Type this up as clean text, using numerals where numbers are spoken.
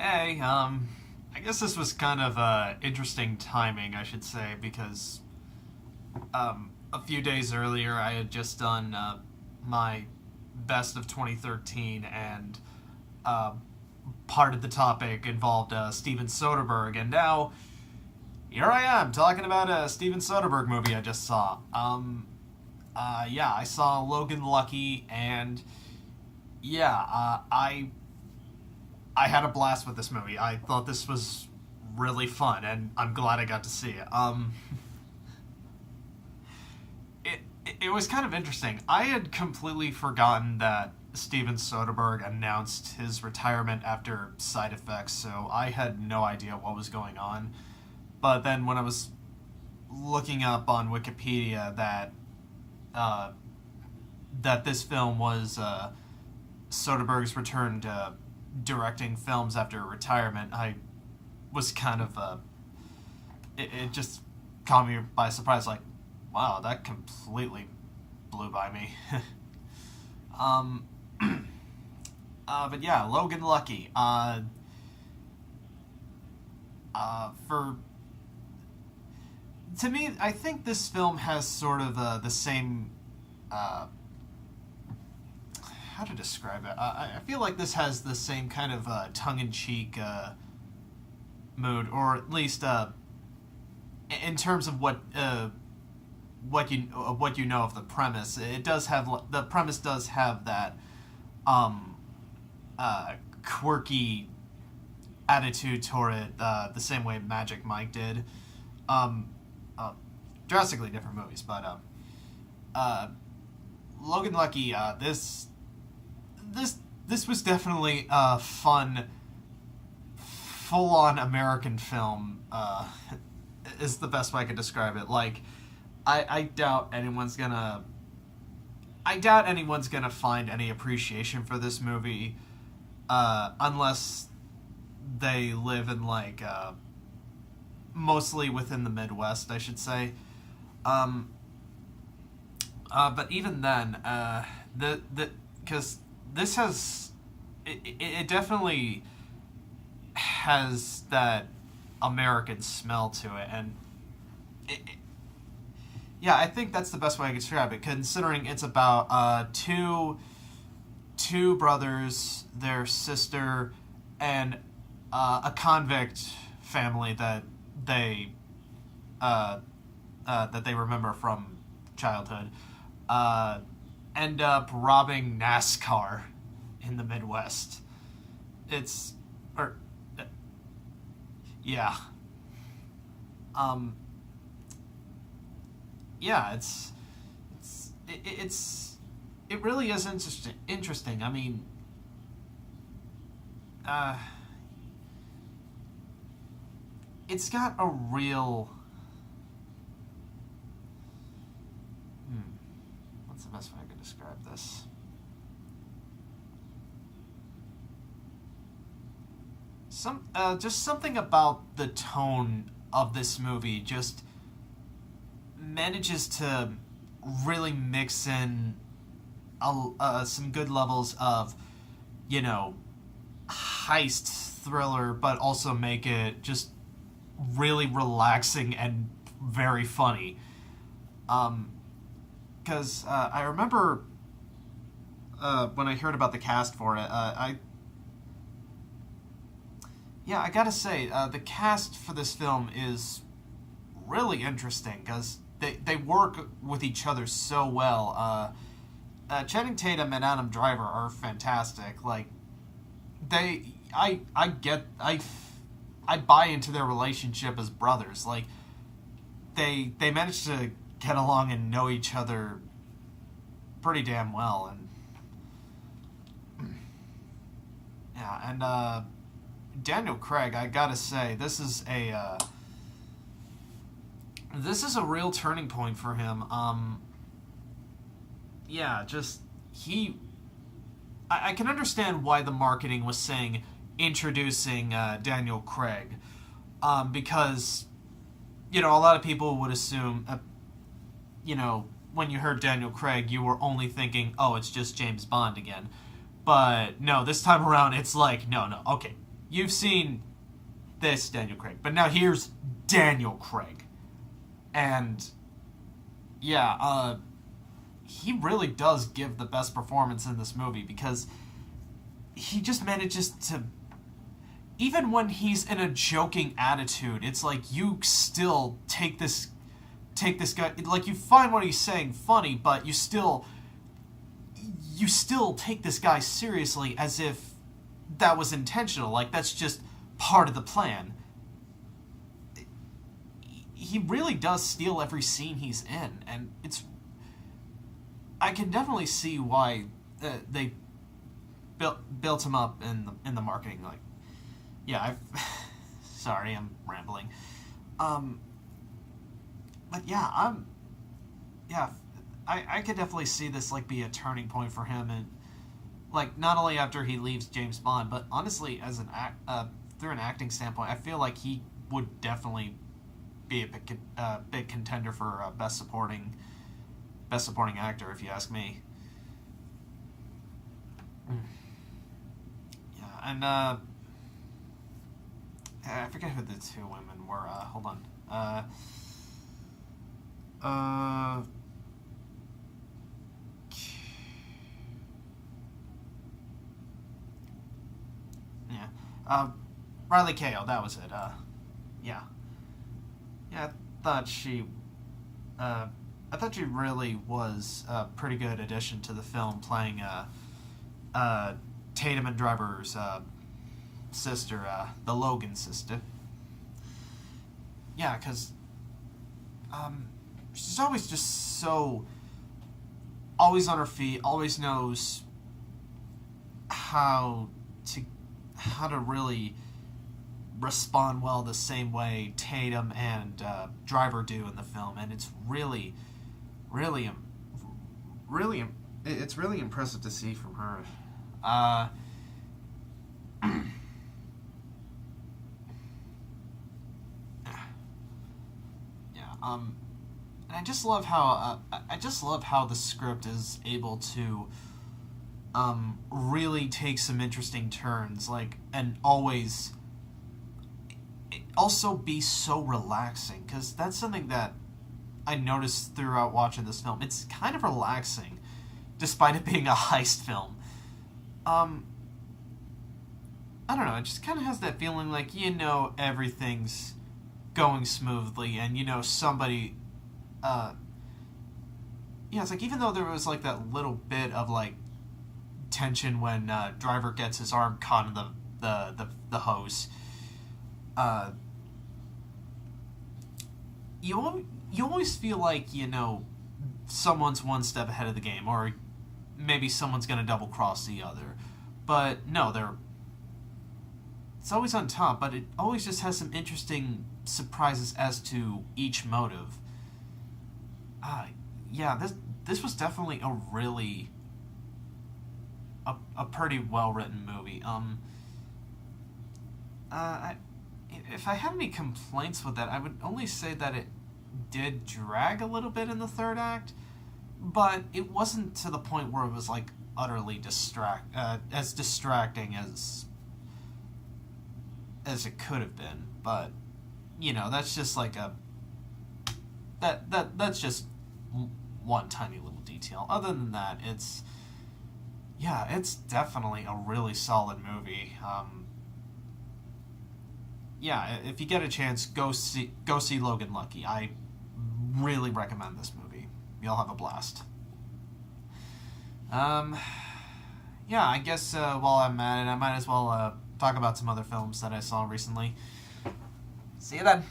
Hey, I guess this was kind of interesting timing, I should say, because a few days earlier I had just done my best of 2013, and uh, part of the topic involved Steven Soderbergh, and now here I am talking about a Steven Soderbergh movie I just saw. Yeah, I saw Logan Lucky, and yeah, I had a blast with this movie. I thought this was really fun, and I'm glad I got to see it. It was kind of interesting. I had completely forgotten that Steven Soderbergh announced his retirement after Side Effects, so I had no idea what was going on. But then when I was looking up on Wikipedia uh, that this film was Soderbergh's return to directing films after retirement, I was kind of it just caught me by surprise. Like, wow, that completely blew by me. um, but yeah, Logan Lucky. For to me, I think this film has sort of the same. How to describe it? I feel like this has the same kind of tongue-in-cheek mood, or at least in terms of what you know of the premise. It does have the premise does have that um, quirky attitude toward it, the same way Magic Mike did. Um, uh, Drastically different movies, but Logan Lucky. This was definitely a fun, full-on American film. Is the best way I could describe it. Like, I doubt anyone's gonna. I doubt anyone's gonna find any appreciation for this movie, unless they live in like mostly within the Midwest, I should say. Um, but even then, the because this has it definitely has that American smell to it, and yeah, I think that's the best way I can describe it. Considering it's about two brothers, their sister, and a convict family uh, that they remember from childhood, uh, end up robbing NASCAR in the Midwest. It's or yeah, um, yeah. It really is interesting. Interesting. I mean, uh, it's got a real. What's the best way I could describe this? Just something about the tone of this movie just manages to really mix in some good levels of, you know, heist thriller, but also make it just really relaxing and very funny. Because I remember when I heard about the cast for it, I gotta say, the cast for this film is really interesting because they work with each other so well. Channing Tatum and Adam Driver are fantastic. Like, I buy into their relationship as brothers. Like, they manage to get along and know each other pretty damn well, and yeah, and Daniel Craig, I gotta say, this is a real turning point for him. Yeah, just I can understand why the marketing was saying introducing Daniel Craig, because you know a lot of people would assume, you know, when you heard Daniel Craig, you were only thinking, oh, it's just James Bond again. But no, this time around, it's like, no, okay, you've seen this Daniel Craig, but now here's Daniel Craig. And, yeah, he really does give the best performance in this movie, because he just manages to, even when he's in a joking attitude, it's like you still take this guy, like, you find what he's saying funny, but you still take this guy seriously as if that was intentional, like that's just part of the plan. He really does steal every scene he's in, and I can definitely see why they built him up in the marketing. Like, yeah, sorry, I'm rambling. But yeah, I could definitely see this like be a turning point for him, and like not only after he leaves James Bond, but honestly as through an acting standpoint, I feel like he would definitely be a big contender for best supporting actor, if you ask me. Yeah, and I forget who the two women were. Hold on. Yeah. Riley Keough, that was it. Yeah. Yeah, I thought she really was a pretty good addition to the film, playing Tatum and Driver's sister, the Logan sister. Yeah, because she's always just so, always on her feet, always knows how to really respond well the same way Tatum and Driver do in the film, and it's really it's really impressive to see from her. And I just love how the script is able to really take some interesting turns, like, and always also be so relaxing, because that's something that I noticed throughout watching this film. It's kind of relaxing, despite it being a heist film. I don't know, it just kind of has that feeling like, everything's going smoothly, and, somebody, it's like, even though there was, like, that little bit of, like, tension when Driver gets his arm caught in the hose, you always feel like, someone's one step ahead of the game, or maybe someone's going to double-cross the other. But, no, it's always on top, but it always just has some interesting surprises as to each motive. This was definitely a pretty well-written movie. If I had any complaints with that, I would only say that it did drag a little bit in the third act, but it wasn't to the point where it was like utterly distracting as it could have been. But that's just like that's just one tiny little detail. Other than that, it's definitely a really solid movie. If you get a chance, go see Logan Lucky. I really recommend this movie. You'll have a blast. I guess while I'm at it, I might as well talk about some other films that I saw recently. See you then.